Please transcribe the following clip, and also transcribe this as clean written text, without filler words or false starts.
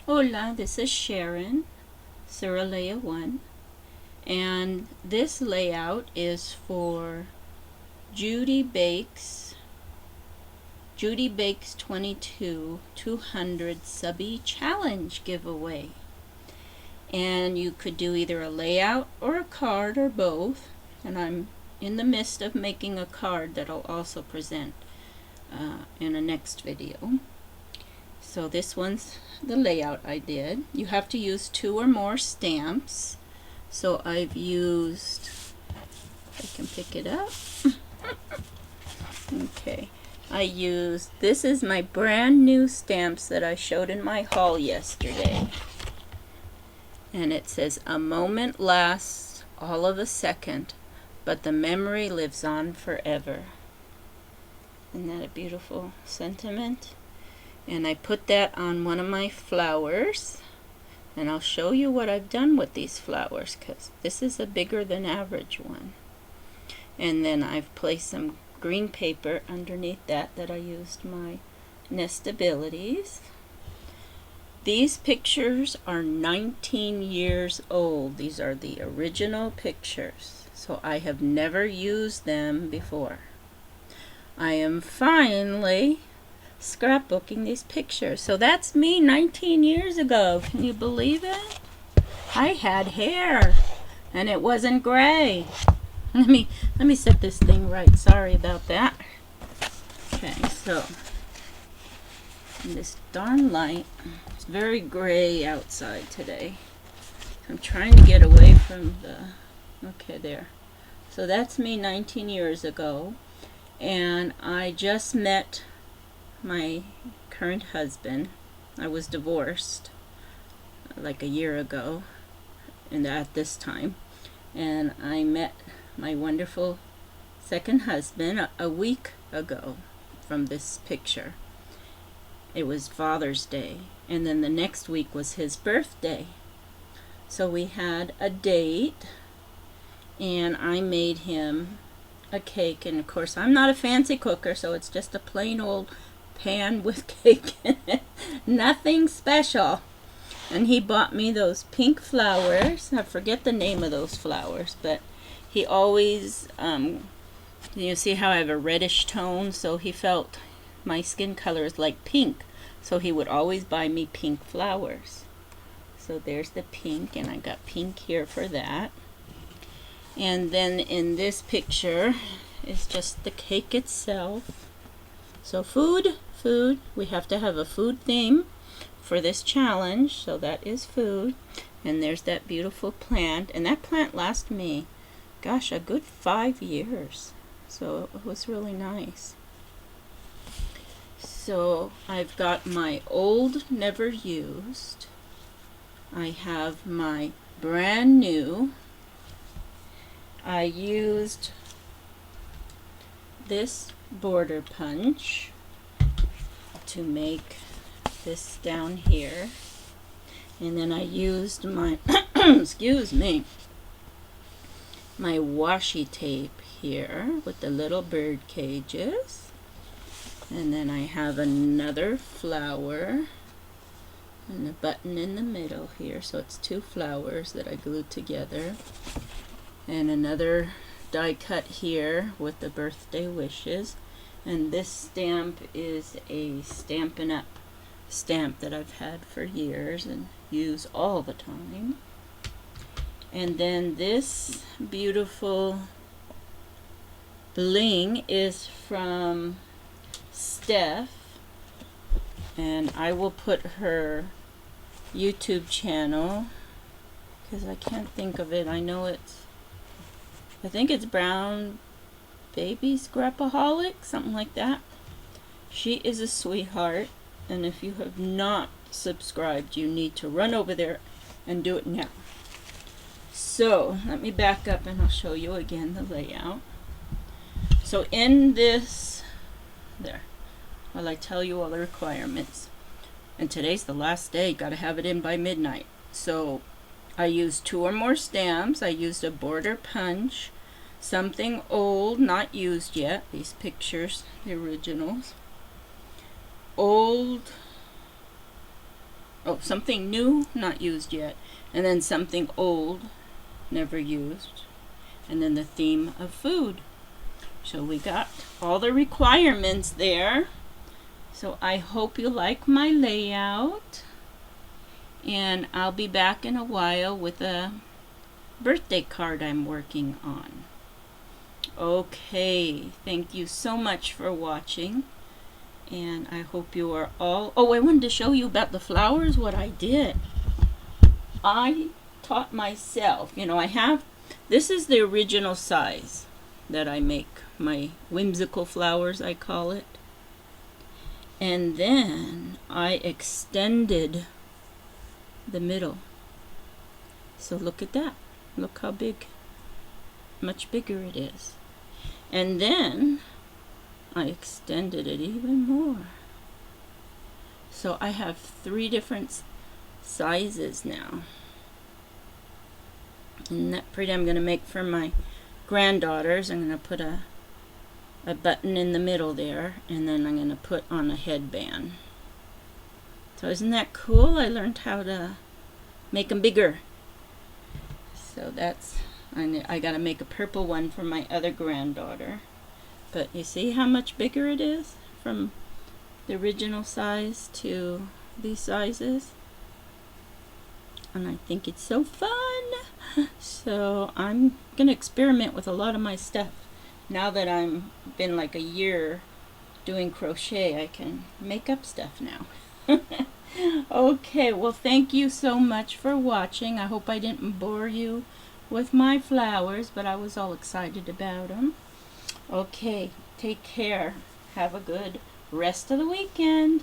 Hola, this is Sharon, Suralea 1, and this layout is for Judy Bakes 22 200 Subbie Challenge Giveaway. And you could do either a layout or a card or both, and I'm in the midst of making a card that I'll also present in a next video. So this one's the layout I did. You have to use 2 or more stamps. So I've used, if I can pick it up. Okay, I used, this is my brand new stamps that I showed in my haul yesterday. And it says, "A moment lasts all of a second, but the memory lives on forever." Isn't that a beautiful sentiment? And I put that on one of my flowers, and I'll show you what I've done with these flowers, because this is a bigger than average one. And then I've placed some green paper underneath that I used my nestabilities. These pictures are 19 years old. These are the original pictures, so I have never used them before. I am finally scrapbooking these pictures. So that's me 19 years ago. Can you believe it? I had hair and it wasn't gray. Let me set this thing right. Sorry about that. Okay, so in this darn light, it's very gray outside today. I'm trying to get away from the, okay, there. So that's me 19 years ago, and I just met my current husband. I was divorced like a year ago, and at this time, and I met my wonderful second husband a week ago from this picture. It was Father's Day, and then the next week was his birthday. So we had a date, and I made him a cake, and of course I'm not a fancy cooker, so it's just a plain old pan with cake in it. Nothing special. And he bought me those pink flowers. I forget the name of those flowers, but he always, you see how I have a reddish tone, so he felt my skin color is like pink, so he would always buy me pink flowers. So there's the pink, and I got pink here for that. And then in this picture is just the cake itself. So food, we have to have a food theme for this challenge, so that is food. And there's that beautiful plant, and that plant lasted me, gosh, a good 5 years. So it was really nice. So I've got my old, never used. I have my brand new. I used this border punch to make this down here, and then I used my excuse me, my washi tape here with the little bird cages, and then I have another flower and a button in the middle here, so it's 2 flowers that I glued together, and another die cut here with the birthday wishes. And this stamp is a Stampin' Up stamp that I've had for years and use all the time. And then this beautiful bling is from Steph, and I will put her YouTube channel, because I can't think of it. I know it's, I think it's Brownbabycraftaholic, something like that. She is a sweetheart, and if you have not subscribed, you need to run over there and do it now. So let me back up and I'll show you again the layout. So in this, there, while I tell you all the requirements, and today's the last day, gotta have it in by midnight. So I used 2 or more stamps. I used a border punch, something old, not used yet, these pictures, the originals. Old So something new, not used yet, and then something old, never used, and then the theme of food. So we got all the requirements there. So I hope you like my layout, and I'll be back in a while with a birthday card I'm working on. Okay, thank you so much for watching, and I hope you are all... Oh, I wanted to show you about the flowers, what I did. I taught myself, you know, this is the original size that I make, my whimsical flowers I call it. And then I extended the middle. So look at that. Look how big, much bigger it is. And then I extended it even more. So I have 3 different sizes now. Isn't that pretty? I'm going to make for my granddaughters. I'm going to put a button in the middle there, and then I'm going to put on a headband. So isn't that cool? I learned how to make them bigger. So that's, I got to make a purple one for my other granddaughter. But you see how much bigger it is from the original size to these sizes? And I think it's so fun. So I'm going to experiment with a lot of my stuff. Now that I'm been like a year doing crochet, I can make up stuff now. Okay, well, thank you so much for watching. I hope I didn't bore you with my flowers, but I was all excited about them. Okay, take care. Have a good rest of the weekend.